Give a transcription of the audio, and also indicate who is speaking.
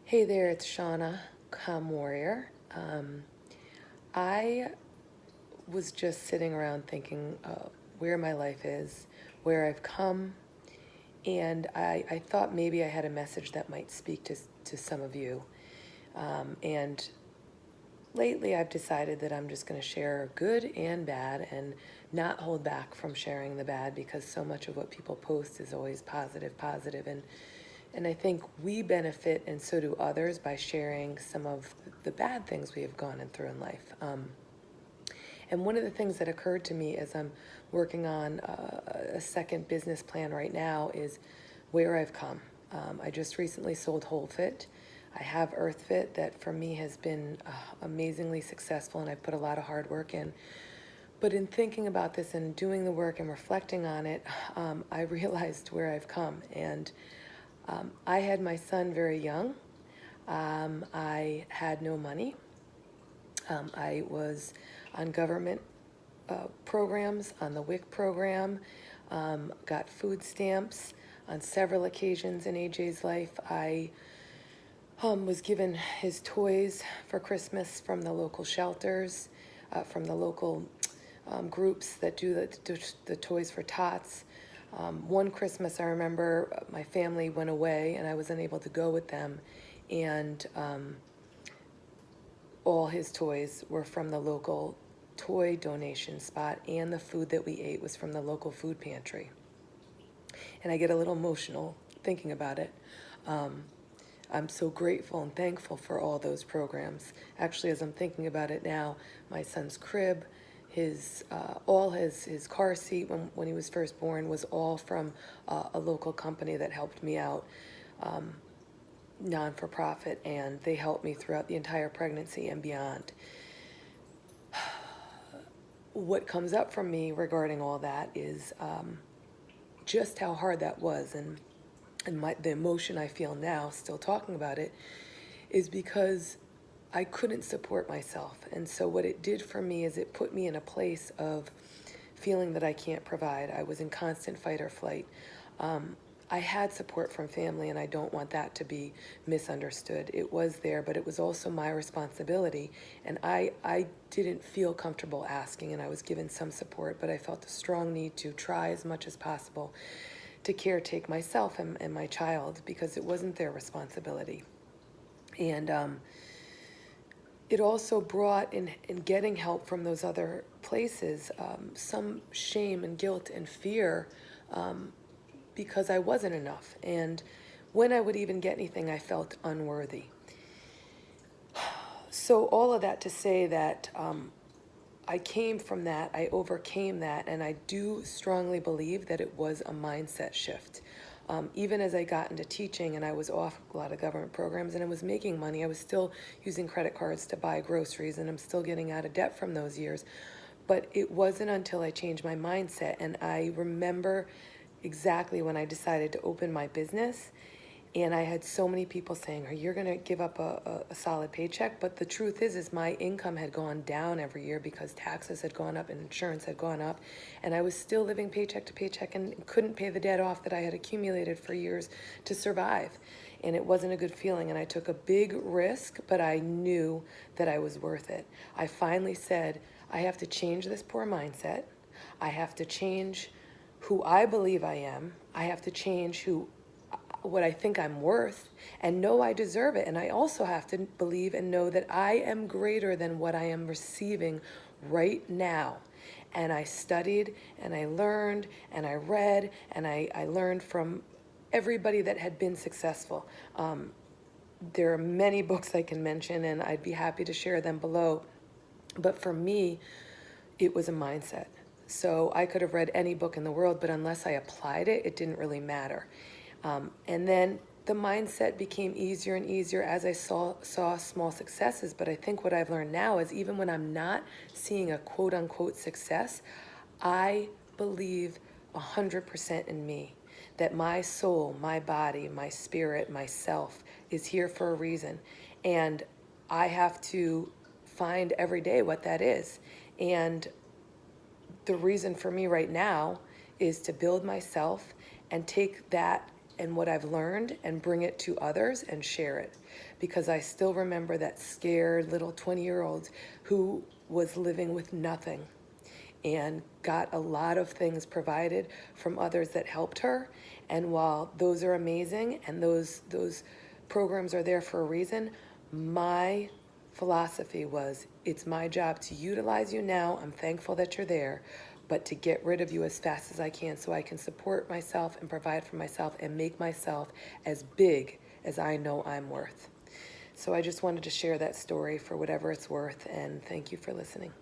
Speaker 1: Hey there, it's Shauna, Calm Warrior. I was just sitting around thinking where my life is, where I've come, and I thought maybe I had a message that might speak to some of you. And lately I've decided that I'm just going to share good and bad and not hold back from sharing the bad because so much of what people post is always positive. And I think we benefit, and so do others, by sharing some of the bad things we have gone through in life. And one of the things that occurred to me as I'm working on a second business plan right now is where I've come. I just recently sold WholeFit. I have EarthFit that for me has been amazingly successful, and I've put a lot of hard work in. But in thinking about this and doing the work and reflecting on it, I realized where I've come. And I had my son very young. I had no money. I was on government programs, on the WIC program, got food stamps on several occasions in AJ's life. I was given his toys for Christmas from the local shelters, from the local groups that do the Toys for Tots. One Christmas, I remember my family went away and I was unable to go with them, and all his toys were from the local toy donation spot, and the food that we ate was from the local food pantry. And I get a little emotional thinking about it. I'm so grateful and thankful for all those programs. Actually, as I'm thinking about it now, my son's crib, his car seat when he was first born was all from a local company that helped me out, non-for-profit, and they helped me throughout the entire pregnancy and beyond. What comes up for me regarding all that is just how hard that was, and the emotion I feel now, still talking about it, is because I couldn't support myself. And so what it did for me is it put me in a place of feeling that I can't provide. I was in constant fight or flight. I had support from family, and I don't want that to be misunderstood. It was there, but it was also my responsibility, and I didn't feel comfortable asking, and I was given some support, but I felt a strong need to try as much as possible to caretake myself and my child, because it wasn't their responsibility. And it also brought, in getting help from those other places, some shame and guilt and fear, because I wasn't enough. And when I would even get anything, I felt unworthy. So all of that to say that I came from that, I overcame that, and I do strongly believe that it was a mindset shift. Even as I got into teaching and I was off a lot of government programs and I was making money, I was still using credit cards to buy groceries, and I'm still getting out of debt from those years. But it wasn't until I changed my mindset, and I remember exactly when I decided to open my business, and I had so many people saying, you're going to give up a solid paycheck. But the truth is my income had gone down every year because taxes had gone up and insurance had gone up. And I was still living paycheck to paycheck and couldn't pay the debt off that I had accumulated for years to survive. And it wasn't a good feeling. And I took a big risk, but I knew that I was worth it. I finally said, I have to change this poor mindset. I have to change who I believe I am. I have to change what I think I'm worth, and know I deserve it. And I also have to believe and know that I am greater than what I am receiving right now. And I studied and I learned and I read and I learned from everybody that had been successful. There are many books I can mention, and I'd be happy to share them below. But for me, it was a mindset. So I could have read any book in the world, but unless I applied it, it didn't really matter. And then the mindset became easier and easier as I saw small successes. But I think what I've learned now is even when I'm not seeing a quote unquote success, I believe 100% in me, that my soul, my body, my spirit, myself is here for a reason. And I have to find every day what that is. And the reason for me right now is to build myself and take that and what I've learned and bring it to others and share it. Because I still remember that scared little 20-year-old who was living with nothing and got a lot of things provided from others that helped her. And while those are amazing and those programs are there for a reason, my philosophy was, it's my job to utilize you now. I'm thankful that you're there, but to get rid of you as fast as I can so I can support myself and provide for myself and make myself as big as I know I'm worth. So I just wanted to share that story for whatever it's worth, and thank you for listening.